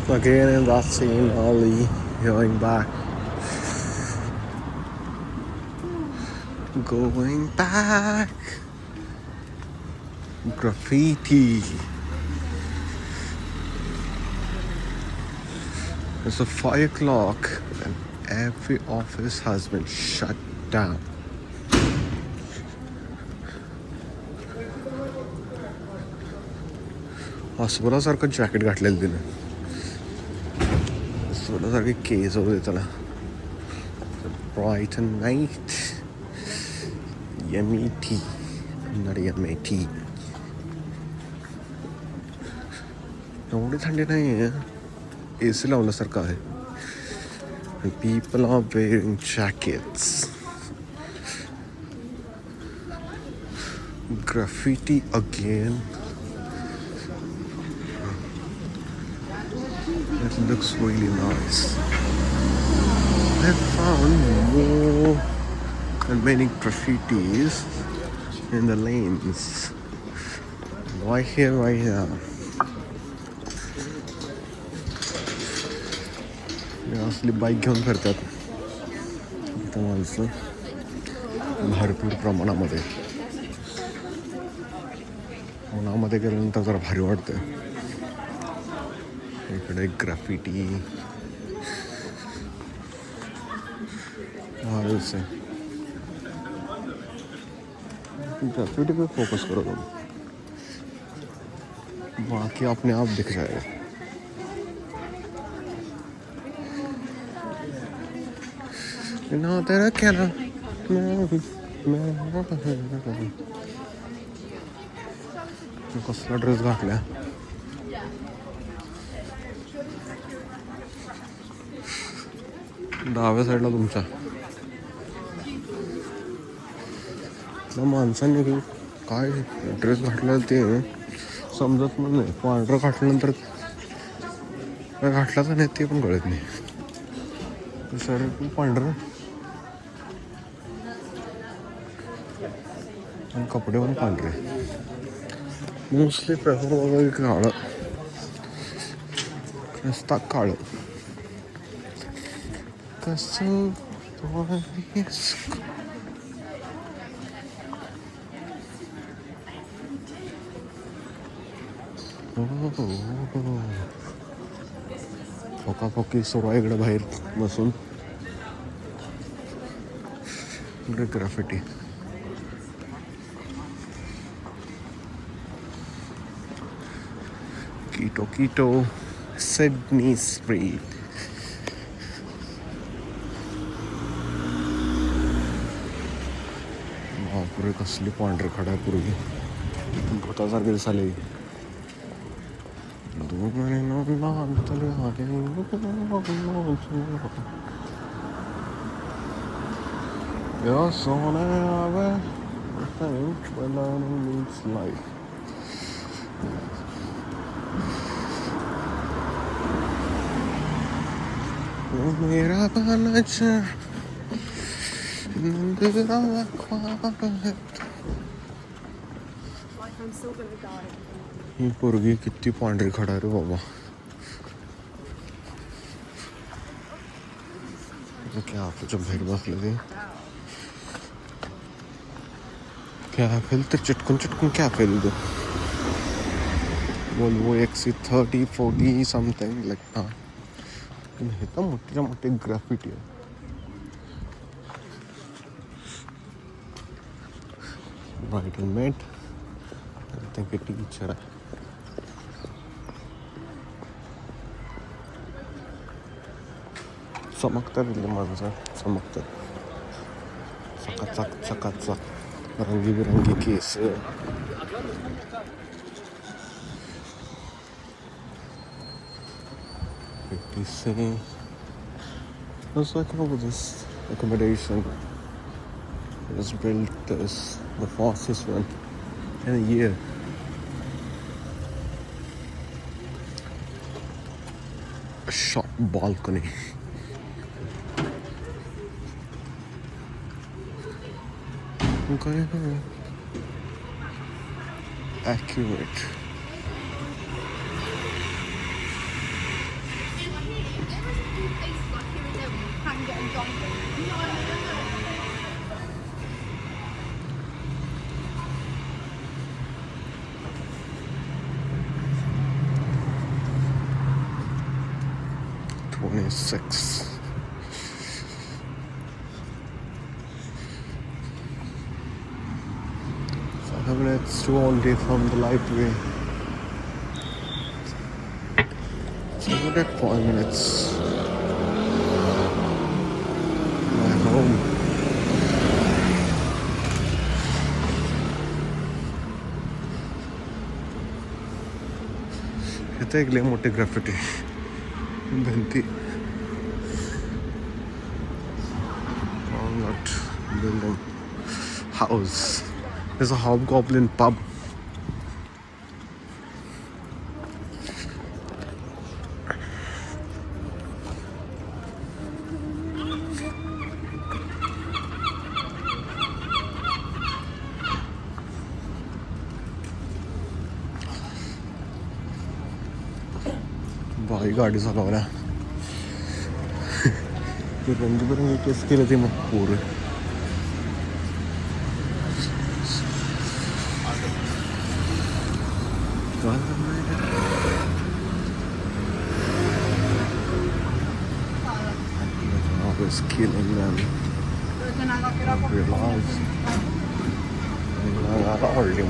Again in that same alley, going back. Going back. Graffiti. It's 5 o'clock and every office has been shut down. अस्वलासारखं jacket घातलेलं तिनं. अस्वलासारखे case होते त्याला. Brighton night. MET. Not MET. एवढी थंडी नाही आहे. AC लावल्यासारखं आहे. And people are wearing jackets. Graffiti again. It looks really nice. I found more and many graffitis in the lanes. Right here, right here. असली bike घेऊन फिरतात इथं माणसं भरपूर प्रमाणामध्ये. उन्हामध्ये गेल्यानंतर जरा भारी वाटतं. इकडे ग्राफिटी भारीच आहे. ग्राफिटी पे फोकस करो तुम, बाकी अपने आप दिख जाएगा. ना तेरा क्या ना कसला ड्रेस घातला. डाव्या साईडला तुमच्या माणसांनी काय ड्रेस घातला ते समजत पण नाही. पांढरं घातल्यानंतर काय घातला तर नाही ते पण कळत नाही. सर पांढरं आणि कपडे पण पांढरे. मोस्टली प्रेफर वगैरे काळं नुसता काळं. कसं फोकाफोकी सुरू आहे इकडे बाहेर बसून. इकडे ग्राफिटी. Quito, Sydney Street. बापरे कसली पांढरे खडा पूर्वी भूतासारखे दिसाले. मेरा पानाचा ही पोरगी किती पांढरी खडा रे बाबा. क्या तुझ्या बाहेर बसले ते क्या फेल तर चिटकून चिटकून क्या फेल दो. Volvo XC30 40 something like that. हे तर मोठ्या मोठे ग्राफिटी आहे. Brighton mate. I think a teacher. चमकतात इथले माणसं चमकतात. चकाचक चकाचक रंगीबिरंगी case. Let's look over this accommodation. It was built as the fastest one in a year. A shop balcony. Okay. Accurate. 26. 5 minutes to only from the library. So we got 5 minutes. My home. इथे एक लय मोठे graffiti भिंती. Not building house. There's a Hobgoblin Pub. भाई गाड़ी चला रहा है. ये रंग बिरंगे किसके लिए थे मैं पूरे. Always killing them. Realize. Already